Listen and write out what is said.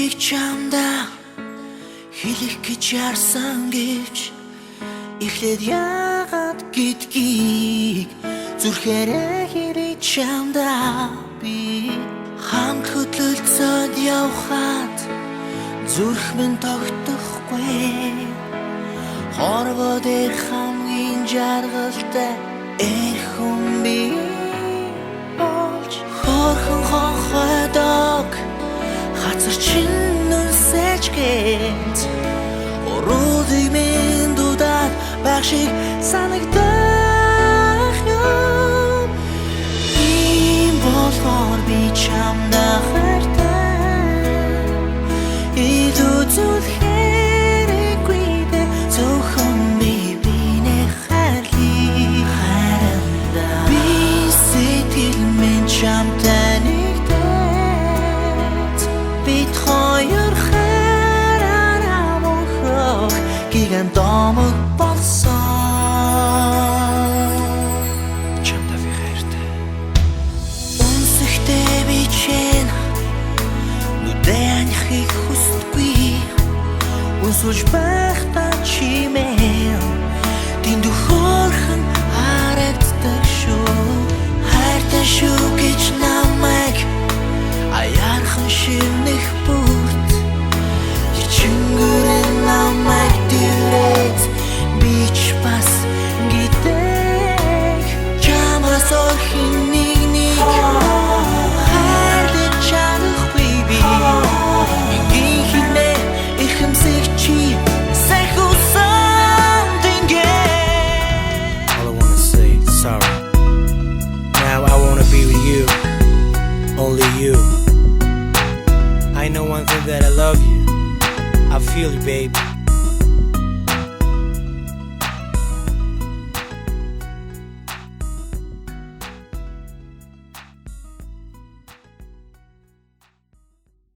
Эцгийг чамда хэлэх гэж ярсан гэвч эхлээд яагаад гэдгийг зүрхээрээ хэлэх чамда би хамт хөдлөлцөөд явхад зүрх минь тогтохгүй хорвоо дээр хамгийн жаргалтай хүн би болж хорхон хонхойдог хацар чинь нүсэж гэнт уруудыг минь дудаад байх шиг санагдах юм ийм болохоор би чамда хайртай идүүцүүл хэрэггүй дэ зөвхөн би бинэ хайрлыг хайранда би сэтгэл минь чамтай нэгдээд бид хоёр хайраараа мөнхрөх гиган домог болсон чамда би хайртай үнсэхтэй би чинь нүдэнхийг хүсдэггүй үнсүүлж байхдаа чимээн тэнд хөөрхөн харагддаг шүү хайртай шүү гэж намайг аяархан шивнэх бүрт ичингүрэн намайг дэрээд би ч бас гитэг чамаас орхин нэг хайрлаж чадахгүй би ингийн хинэ ихэмсэх чи сайхусан All I wanna say is sorry. Now I wanna be with you, only you. I know one thing that I love you. I feel you, baby.